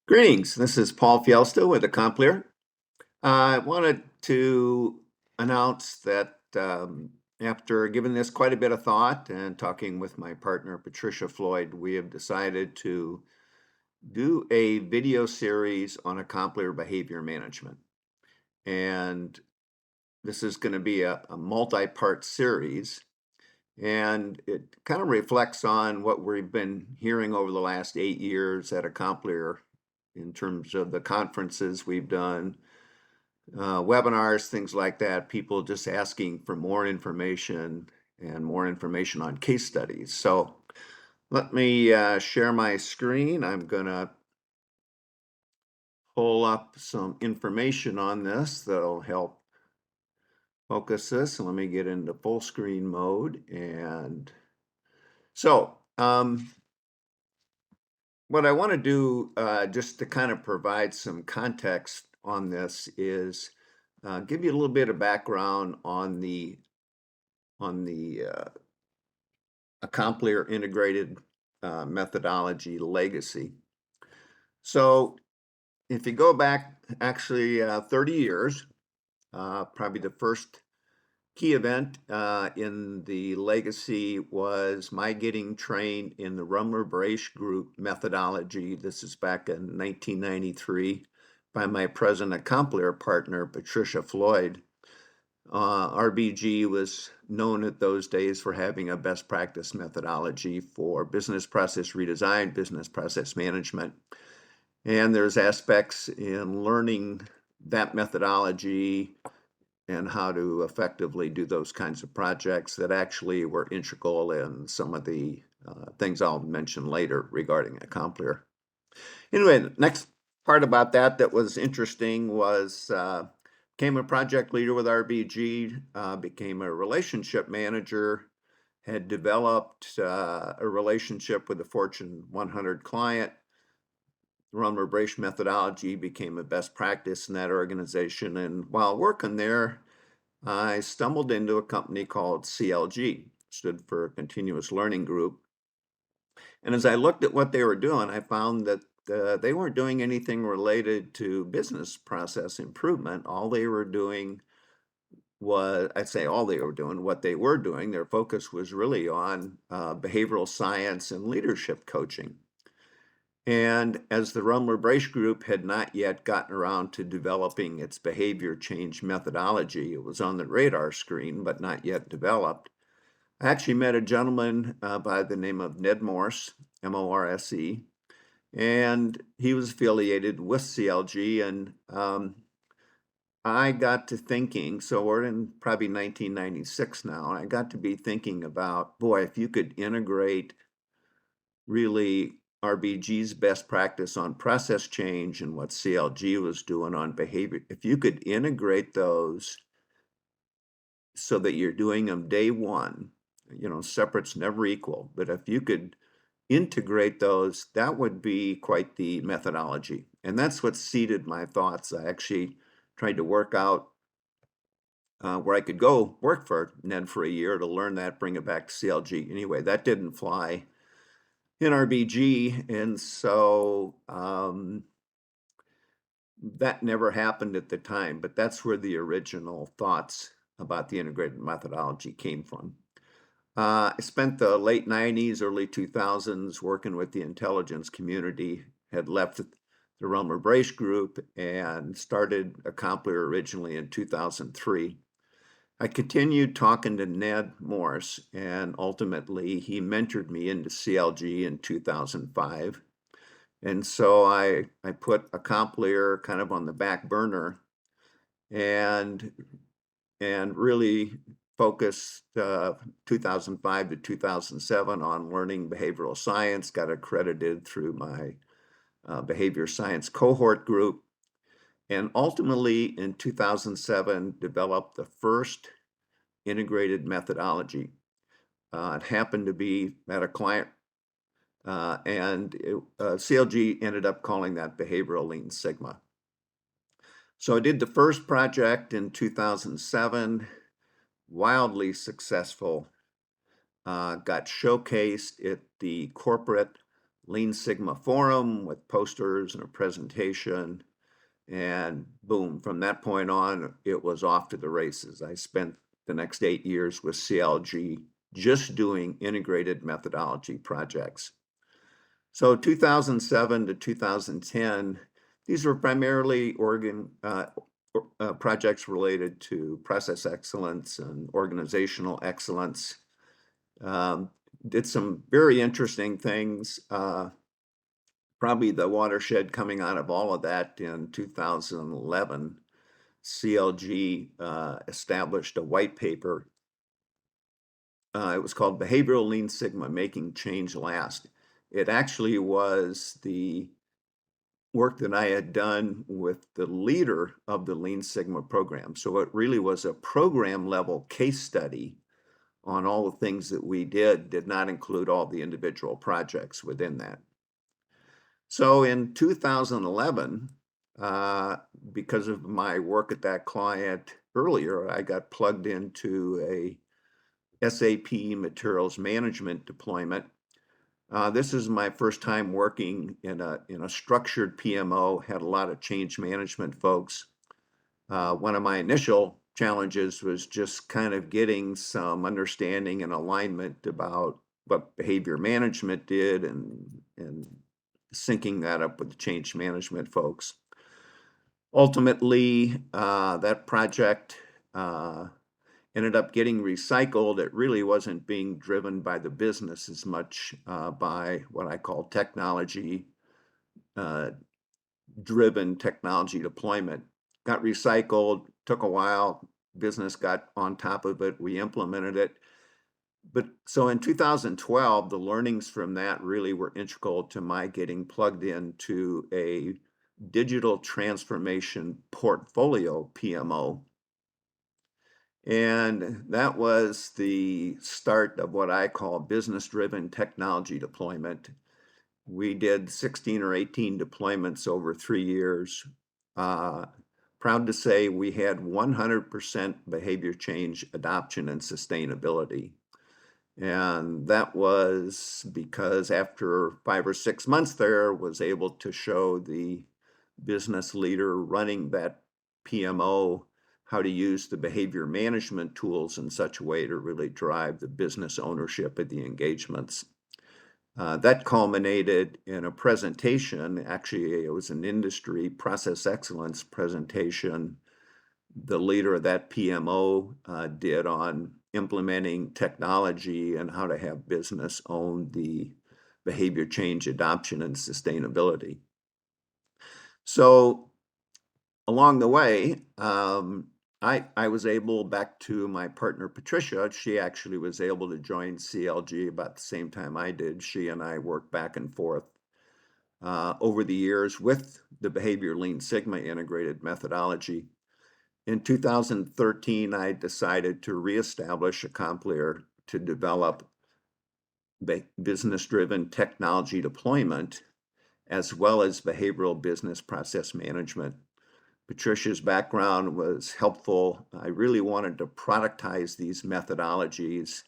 Greetings, this is Paul Fielsta with accomplir. I wanted to announce that after giving this quite a bit of thought and talking with my partner Patricia Floyd, we have decided to do a video series on accomplir behavior management. And this is going to be a multi-part series, and it kind of reflects on what we've been hearing over the last 8 years at accomplir in terms of the conferences we've done, webinars, things like that, people just asking for more information and more information on case studies. So let me share my screen. I'm going to pull up some information on this that'll help focus this. And let me get into full screen mode. And so what I want to do just to kind of provide some context on this is give you a little bit of background on the accomplir integrated methodology legacy. So if you go back actually 30 years, probably the first key event in the legacy was my getting trained in the Rumler-Brache group methodology. This is back in 1993 by my present accomplir partner, Patricia Floyd. RBG was known at those days for having a best practice methodology for business process redesign, business process management. And there's aspects in learning that methodology and how to effectively do those kinds of projects that actually were integral in some of the things I'll mention later regarding accomplir. Anyway, the next part about that was interesting was became a project leader with RBG, became a relationship manager, had developed a relationship with a Fortune 100 client. The Rumler-Brache methodology became a best practice in that organization. And while working there, I stumbled into a company called CLG, stood for Continuous Learning Group. And as I looked at what they were doing, I found that they weren't doing anything related to business process improvement. All they were doing was, I'd say all they were doing, what they were doing, their focus was really on behavioral science and leadership coaching. And as the Rumler-Brache group had not yet gotten around to developing its behavior change methodology, it was on the radar screen, but not yet developed. I actually met a gentleman by the name of Ned Morse, M-O-R-S-E, and he was affiliated with CLG. And I got to thinking, so we're in probably 1996 now, and I got to be thinking about, boy, if you could integrate really RBG's best practice on process change and what CLG was doing on behavior, if you could integrate those so that you're doing them day one, separate's never equal, but if you could integrate those, that would be quite the methodology. And that's what seeded my thoughts. I actually tried to work out where I could go work for Ned for a year to learn that, bring it back to CLG. Anyway, that didn't fly in RBG, and so that never happened at the time, but that's where the original thoughts about the integrated methodology came from. I spent the late 90s, early 2000s working with the intelligence community, had left the Rumler-Brache group and started accomplir originally in 2003. I continued talking to Ned Morse, and ultimately he mentored me into CLG in 2005. And so I put accomplir kind of on the back burner and really focused 2005 to 2007 on learning behavioral science, got accredited through my behavior science cohort group, and ultimately in 2007 developed the first integrated methodology. It happened to be at a client, and CLG ended up calling that behavioral lean sigma. So I did the first project in 2007, wildly successful, got showcased at the corporate Lean Sigma forum with posters and a presentation. And boom, from that point on, it was off to the races. I spent the next 8 years with CLG just doing integrated methodology projects. So 2007 to 2010, these were primarily projects related to process excellence and organizational excellence. Did some very interesting things. Probably the watershed coming out of all of that in 2011, CLG established a white paper. It was called Behavioral Lean Sigma, Making Change Last. It actually was the work that I had done with the leader of the Lean Sigma program. So it really was a program level case study on all the things that we did not include all the individual projects within that. So in 2011, because of my work at that client earlier, I got plugged into a SAP materials management deployment. This is my first time working in a structured PMO, had a lot of change management folks. One of my initial challenges was just kind of getting some understanding and alignment about what behavior management did and syncing that up with the change management folks. Ultimately, that project ended up getting recycled. It really wasn't being driven by the business as much by what I call technology driven technology deployment. Got recycled, took a while, business got on top of it, we implemented it. But so in 2012, the learnings from that really were integral to my getting plugged into a digital transformation portfolio PMO. And that was the start of what I call business-driven technology deployment. We did 16 or 18 deployments over 3 years. Proud to say we had 100% behavior change adoption and sustainability. And that was because after 5 or 6 months there, was able to show the business leader running that PMO how to use the behavior management tools in such a way to really drive the business ownership of the engagements. That culminated in a presentation. Actually, it was an industry process excellence presentation the leader of that PMO did on implementing technology and how to have business own the behavior change adoption and sustainability. So along the way, I was able, back to my partner Patricia, she actually was able to join CLG about the same time I did. She and I worked back and forth over the years with the Behavior Lean Sigma integrated methodology. In 2013, I decided to reestablish accomplir to develop business-driven technology deployment as well as behavioral business process management. Patricia's background was helpful. I really wanted to productize these methodologies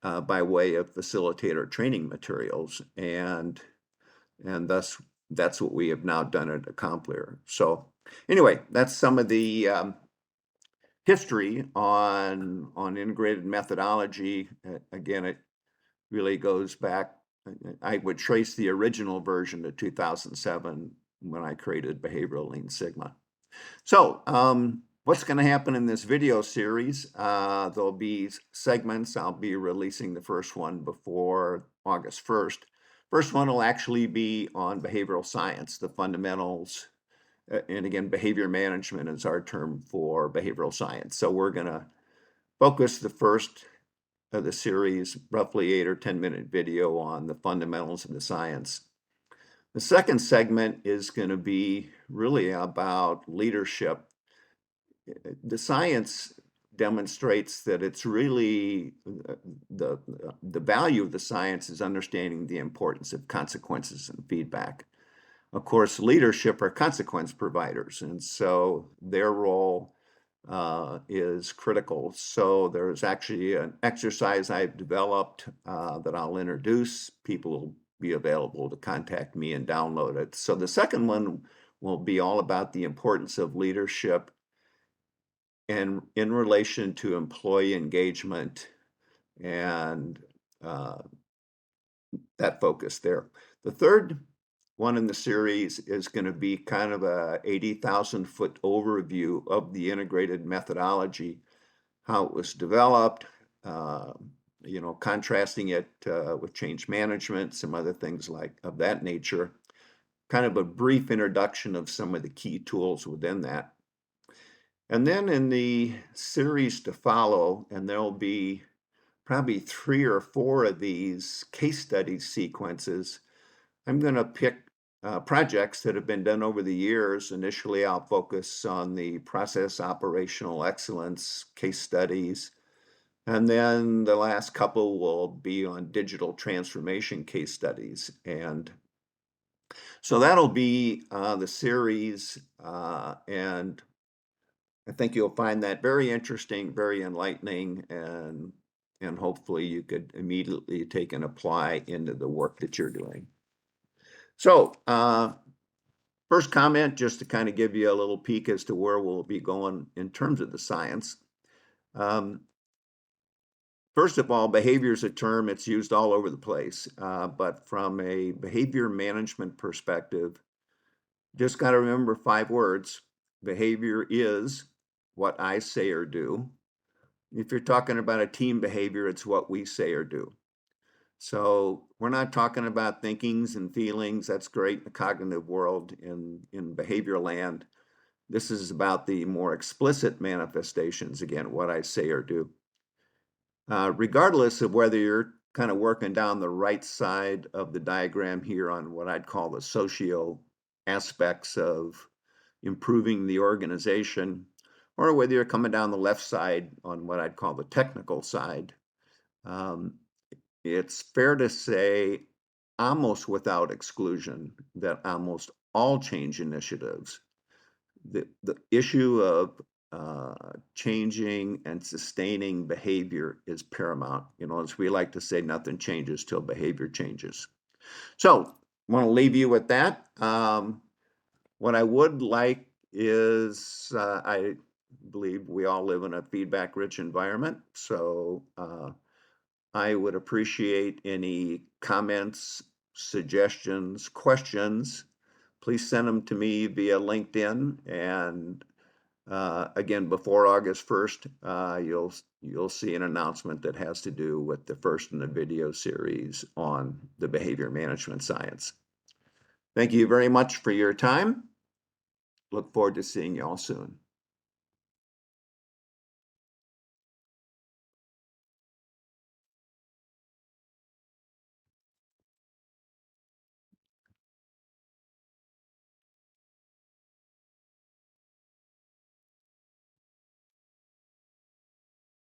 by way of facilitator training materials, and thus that's what we have now done at accomplir. So anyway, that's some of the history on integrated methodology. Again, it really goes back. I would trace the original version to 2007 when I created Behavioral Lean Sigma. So what's going to happen in this video series? There'll be segments. I'll be releasing the first one before August 1st. First one will actually be on behavioral science, the fundamentals. And again, behavior management is our term for behavioral science. So we're going to focus the first of the series, roughly 8 or 10-minute video on the fundamentals of the science. The second segment is going to be really about leadership. The science demonstrates that it's really the value of the science is understanding the importance of consequences and feedback. Of course, leadership are consequence providers, and so their role is critical. So there's actually an exercise I've developed that I'll introduce. People will be available to contact me and download it. So the second one will be all about the importance of leadership and in relation to employee engagement and uh, that focus there. The third one in the series is going to be kind of a 80,000-foot overview of the integrated methodology, how it was developed, uh, contrasting it with change management, some other things like of that nature, kind of a brief introduction of some of the key tools within that. And then in the series to follow, and there'll be probably 3 or 4 of these case study sequences, I'm going to pick projects that have been done over the years. Initially, I'll focus on the process operational excellence case studies. And then the last couple will be on digital transformation case studies. And so that'll be the series. And I think you'll find that very interesting, very enlightening, and hopefully you could immediately take and apply into the work that you're doing. So, first comment, just to kind of give you a little peek as to where we'll be going in terms of the science. First of all, behavior is a term, it's used all over the place, but from a behavior management perspective, just got to remember 5 words. Behavior is what I say or do. If you're talking about a team behavior, it's what we say or do. So we're not talking about thinkings and feelings. That's great in the cognitive world, in behavior land. This is about the more explicit manifestations, again, what I say or do. Regardless of whether you're kind of working down the right side of the diagram here on what I'd call the socio aspects of improving the organization, or whether you're coming down the left side on what I'd call the technical side, it's fair to say, almost without exclusion, that almost all change initiatives, the issue of changing and sustaining behavior is paramount. As we like to say, nothing changes till behavior changes. So I want to leave you with that. What I would like is, I believe we all live in a feedback-rich environment, so I would appreciate any comments, suggestions, questions. Please send them to me via LinkedIn. And again, before August 1st, you'll see an announcement that has to do with the first in the video series on the behavior management science. Thank you very much for your time. Look forward to seeing you all soon.